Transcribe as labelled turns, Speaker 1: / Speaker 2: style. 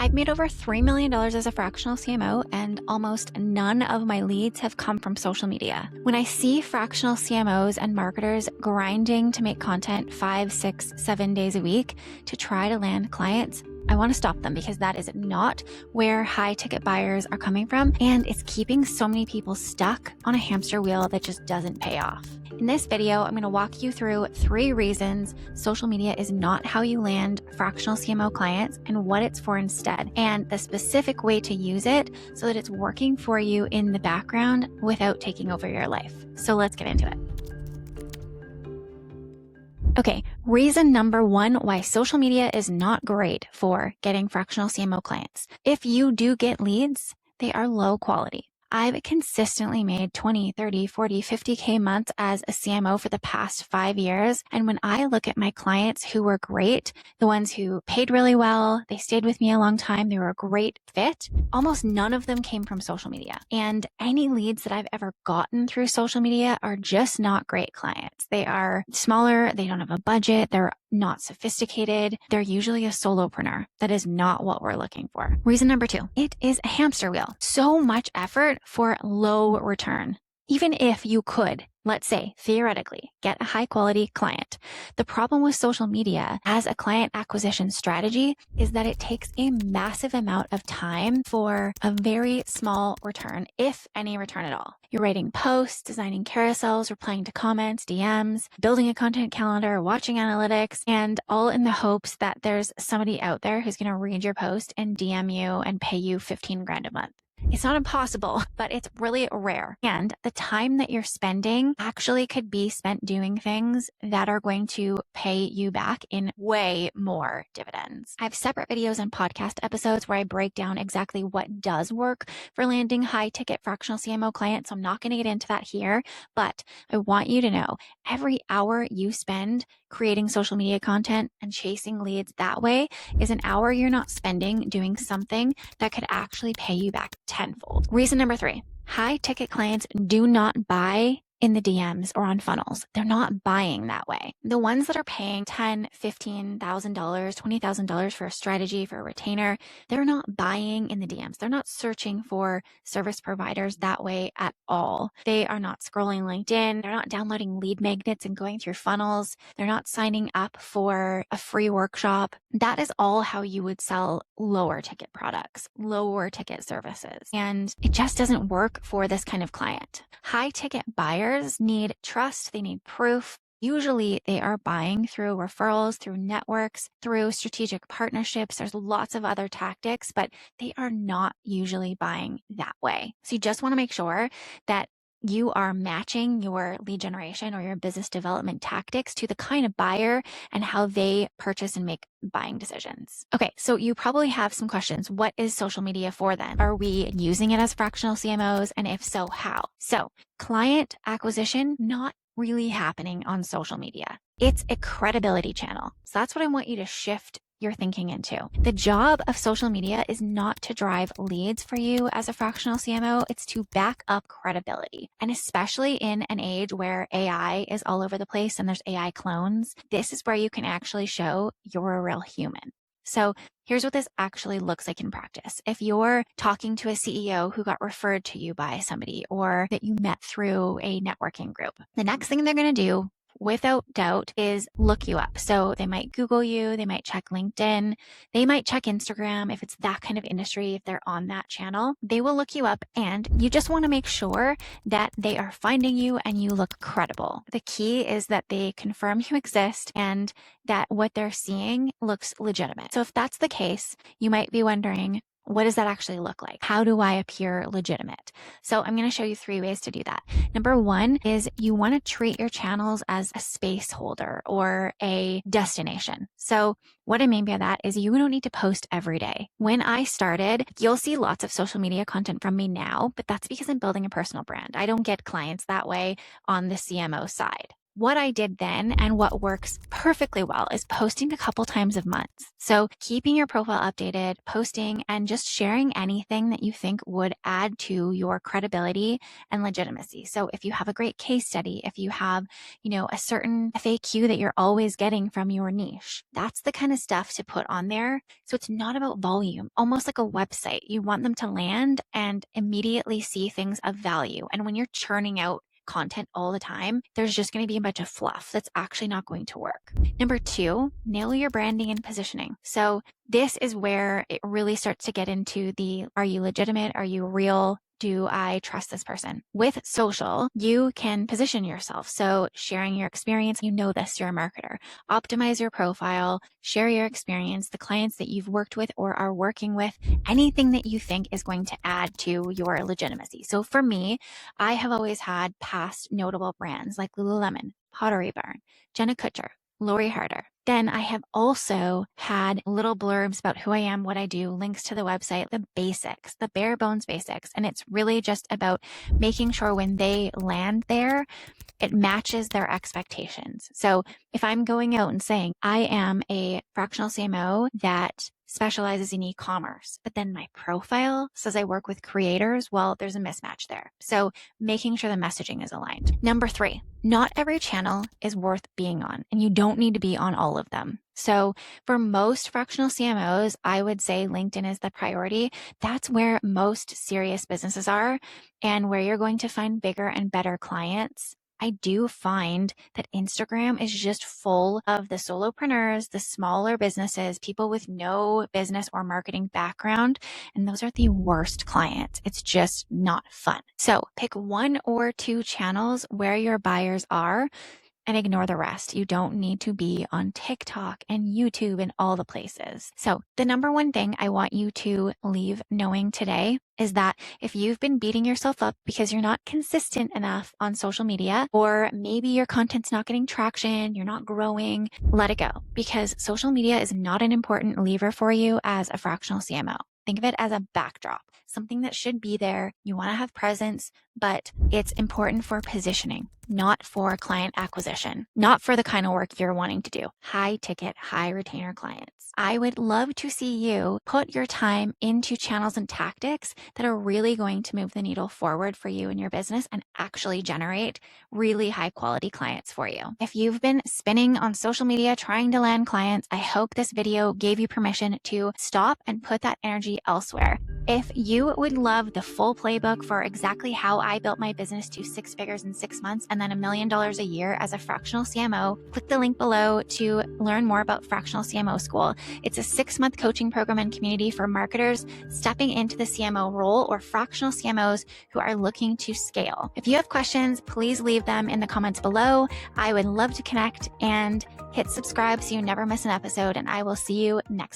Speaker 1: I've made over $3 million as a fractional CMO, and almost none of my leads have come from social media. When I see fractional CMOs and marketers grinding to make content 5, 6, 7 days a week to try to land clients, I want to stop them because that is not where high ticket buyers are coming from, and it's keeping so many people stuck on a hamster wheel that just doesn't pay off. In this video, I'm going to walk you through 3 reasons social media is not how you land fractional CMO clients and what it's for instead, and the specific way to use it so that it's working for you in the background without taking over your life. So let's get into it. Okay, reason number 1 why social media is not great for getting fractional CMO clients. If you do get leads, they are low quality. I've consistently made 20, 30, 40, 50K months as a CMO for the past 5 years. And when I look at my clients who were great, the ones who paid really well, they stayed with me a long time, they were a great fit, almost none of them came from social media. And any leads that I've ever gotten through social media are just not great clients. They are smaller, they don't have a budget, they're not sophisticated. They're usually a solopreneur. That is not what we're looking for. Reason number 2, it is a hamster wheel. So much effort for low return. Even if you could, let's say, theoretically, get a high quality client, the problem with social media as a client acquisition strategy is that it takes a massive amount of time for a very small return, if any return at all. You're writing posts, designing carousels, replying to comments, DMs, building a content calendar, watching analytics, and all in the hopes that there's somebody out there who's going to read your post and DM you and pay you 15 grand a month. It's not impossible, but it's really rare. And the time that you're spending actually could be spent doing things that are going to pay you back in way more dividends. I have separate videos and podcast episodes where I break down exactly what does work for landing high ticket fractional CMO clients. So I'm not going to get into that here, but I want you to know every hour you spend creating social media content and chasing leads that way is an hour you're not spending doing something that could actually pay you back tenfold. Reason number 3, high ticket clients do not buy in the DMs or on funnels. They're not buying that way. The ones that are paying $10,000, $15,000, $20,000 for a strategy, for a retainer, they're not buying in the DMs. They're not searching for service providers that way at all. They are not scrolling LinkedIn. They're not downloading lead magnets and going through funnels. They're not signing up for a free workshop. That is all how you would sell lower ticket products, lower ticket services. And it just doesn't work for this kind of client. High ticket buyers need trust. They need proof. Usually they are buying through referrals, through networks, through strategic partnerships. There's lots of other tactics, but they are not usually buying that way. So you just want to make sure that you are matching your lead generation or your business development tactics to the kind of buyer and how they purchase and make buying decisions. Okay, so you probably have some questions. What is social media for then? Are we using it as fractional CMOs? And if so, how? So client acquisition, not really happening on social media. It's a credibility channel. So that's what I want you to shift your thinking into. The job of social media is not to drive leads for you as a fractional CMO. It's to back up credibility. And especially in an age where AI is all over the place and there's AI clones, this is where you can actually show you're a real human. So here's what this actually looks like in practice. If you're talking to a CEO who got referred to you by somebody or that you met through a networking group, the next thing they're going to do without doubt is look you up. So they might Google you, they might check LinkedIn, they might check Instagram if it's that kind of industry, if they're on that channel, they will look you up, and you just want to make sure that they are finding you and you look credible. The key is that they confirm you exist and that what they're seeing looks legitimate. So if that's the case, you might be wondering, what does that actually look like? How do I appear legitimate? So I'm going to show you 3 ways to do that. Number 1 is you want to treat your channels as a space holder or a destination. So what I mean by that is you don't need to post every day. When I started, you'll see lots of social media content from me now, but that's because I'm building a personal brand. I don't get clients that way on the CMO side. what I did then and what works perfectly well is posting a couple times a month. So keeping your profile updated, posting, and just sharing anything that you think would add to your credibility and legitimacy. So if you have a great case study, if you have, a certain FAQ that you're always getting from your niche, that's the kind of stuff to put on there. So it's not about volume, almost like a website. You want them to land and immediately see things of value. And when you're churning out content all the time, there's just going to be a bunch of fluff that's actually not going to work. Number 2, nail your branding and positioning. So this is where it really starts to get into are you legitimate? Are you real? Do I trust this person? With social, you can position yourself. So sharing your experience, you're a marketer. Optimize your profile, share your experience, the clients that you've worked with or are working with, anything that you think is going to add to your legitimacy. So for me, I have always had past notable brands like Lululemon, Pottery Barn, Jenna Kutcher, Lori Harder. Then I have also had little blurbs about who I am, what I do, links to the website, the basics, the bare bones basics. And it's really just about making sure when they land there, it matches their expectations. So if I'm going out and saying, I am a fractional CMO that specializes in e-commerce, but then my profile says I work with creators, well, there's a mismatch there. So making sure the messaging is aligned. Number 3, not every channel is worth being on, and you don't need to be on all of them. So for most fractional CMOs, I would say LinkedIn is the priority. That's where most serious businesses are and where you're going to find bigger and better clients. I do find that Instagram is just full of the solopreneurs, the smaller businesses, people with no business or marketing background, and those are the worst clients. It's just not fun. So pick 1 or 2 channels where your buyers are and ignore the rest. You don't need to be on TikTok and YouTube and all the places. So the number 1 thing I want you to leave knowing today is that if you've been beating yourself up because you're not consistent enough on social media, or maybe your content's not getting traction, you're not growing, let it go, because social media is not an important lever for you as a fractional CMO. Think of it as a backdrop, something that should be there. You want to have presence, but it's important for positioning, not for client acquisition, not for the kind of work you're wanting to do. High ticket, high retainer clients. I would love to see you put your time into channels and tactics that are really going to move the needle forward for you and your business and actually generate really high quality clients for you. If you've been spinning on social media trying to land clients, I hope this video gave you permission to stop and put that energy elsewhere. If you would love the full playbook for exactly how I built my business to 6 figures in 6 months and then $1 million a year as a fractional CMO, click the link below to learn more about Fractional CMO School. It's a 6-month coaching program and community for marketers stepping into the CMO role or fractional CMOs who are looking to scale. If you have questions, please leave them in the comments below. I would love to connect, and hit subscribe so you never miss an episode, and I will see you next week.